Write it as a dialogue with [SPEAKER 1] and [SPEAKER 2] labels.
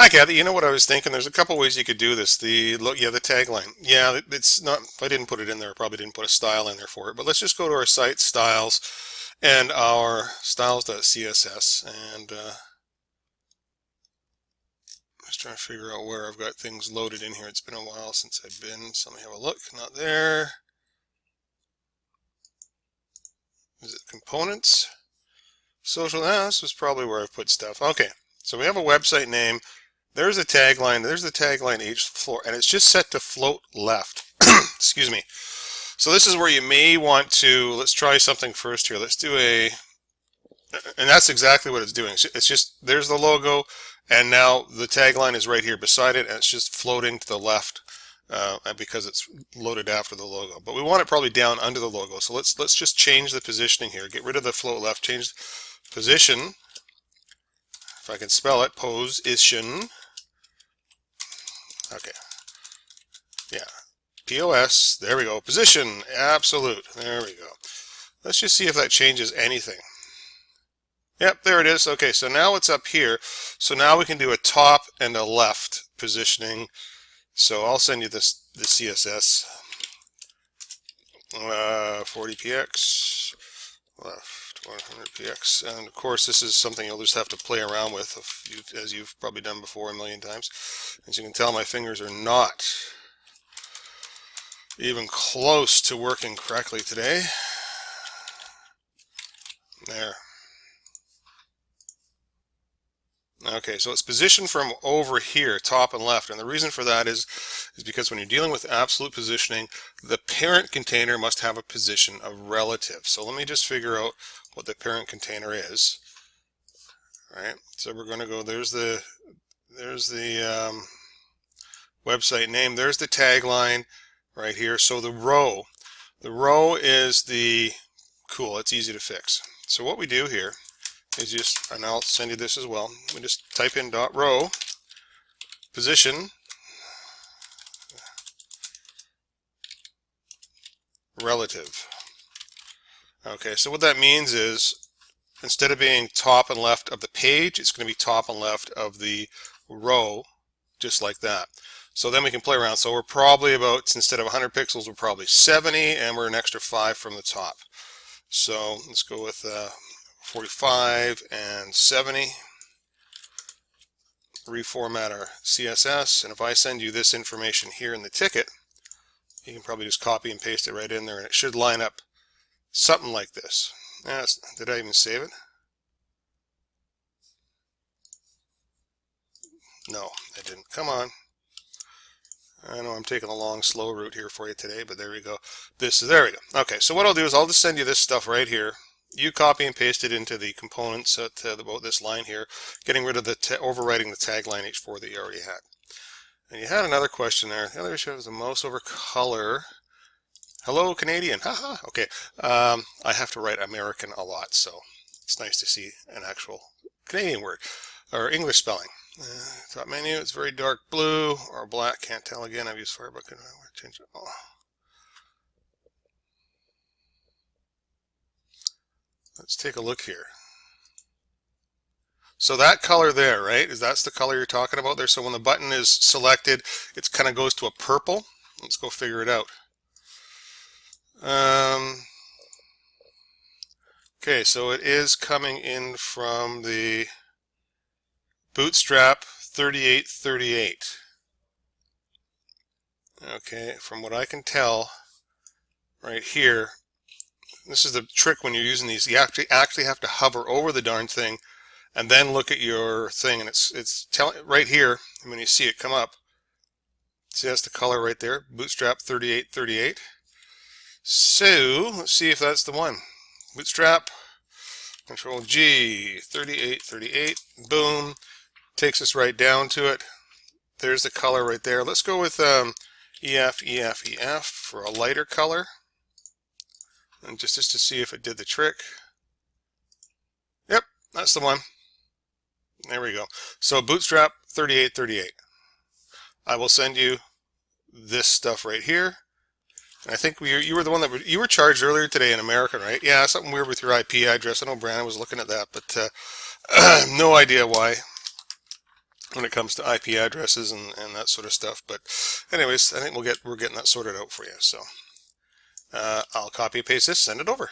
[SPEAKER 1] Hi, Kathy. You know what I was thinking? There's a couple ways you could do this. The tagline. Yeah, it's not. If I didn't put it in there, I probably didn't put a style in there for it. But let's just go to our site styles and our styles.css, and just trying to figure out where I've got things loaded in here. It's been a while since I've been, so let me have a look. Not there. Is it components? Social. This was probably where I've put stuff. Okay, so we have a website name. There's a tagline. There's the tagline H4, and it's just set to float left. Excuse me. So this is where you may want to, let's try something first here. Let's do and that's exactly what it's doing. It's just, there's the logo, and now the tagline is right here beside it, and it's just floating to the left because it's loaded after the logo. But we want it probably down under the logo. So let's just change the positioning here. Get rid of the float left, change position. If I can spell it, position. Okay. Yeah. POS. There we go. Position. Absolute. There we go. Let's just see if that changes anything. Yep, there it is. Okay, so now it's up here. So now we can do a top and a left positioning. So I'll send you the CSS. 40px left 100px, and of course this is something you'll just have to play around with as you've probably done before a million times. As you can tell, my fingers are not even close to working correctly today. There. Okay, so it's positioned from over here, top and left, and the reason for that is because when you're dealing with absolute positioning, the parent container must have a position of relative. So let me just figure out what the parent container is. All right, so we're going to go, there's the website name, there's the tagline right here. So the row is the, cool, it's easy to fix. So what we do here is just, and I'll send you this as well, we just type in .row position relative. Okay, so what that means is instead of being top and left of the page, it's going to be top and left of the row, just like that. So then we can play around. So we're probably about, instead of 100 pixels, we're probably 70, and we're an extra 5 from the top. So let's go with 45 and 70. Reformat our CSS, and if I send you this information here in the ticket, you can probably just copy and paste it right in there, and it should line up something like this. Did I even save it? No, I didn't. Come on. I know I'm taking a long, slow route here for you today, but there we go. There we go. Okay, so what I'll do is I'll just send you this stuff right here. You copy and paste it into the components at about this line here, getting rid of the overwriting the tagline H4 that you already had. And you had another question there. The other issue is the mouse over color. Hello, Canadian. Haha. Okay. I have to write American a lot, so it's nice to see an actual Canadian word or English spelling. Top menu. It's very dark blue or black. Can't tell again. I've used Firebug. Change it. Oh. Let's take a look here. So that color there, right, that's the color you're talking about there. So when the button is selected, it kind of goes to a purple. Let's go figure it out. Okay, so it is coming in from the Bootstrap 3838. Okay, from what I can tell right here, this is the trick when you're using these. You actually have to hover over the darn thing and then look at your thing, and it's telling right here when you see it come up. See, that's the color right there, Bootstrap 3838. So let's see if that's the one. Bootstrap, Control G, 3838, boom, takes us right down to it. There's the color right there. Let's go with EF, EF, EF for a lighter color, and just to see if it did the trick. Yep, that's the one. There we go. So Bootstrap 3838. I will send you this stuff right here. And I think you were the one that you were charged earlier today in America, right? Yeah, something weird with your IP address. I know Brandon was looking at that, but no idea why. when it comes to IP addresses and that sort of stuff. But anyways, I think we're getting that sorted out for you. So I'll copy paste this, send it over.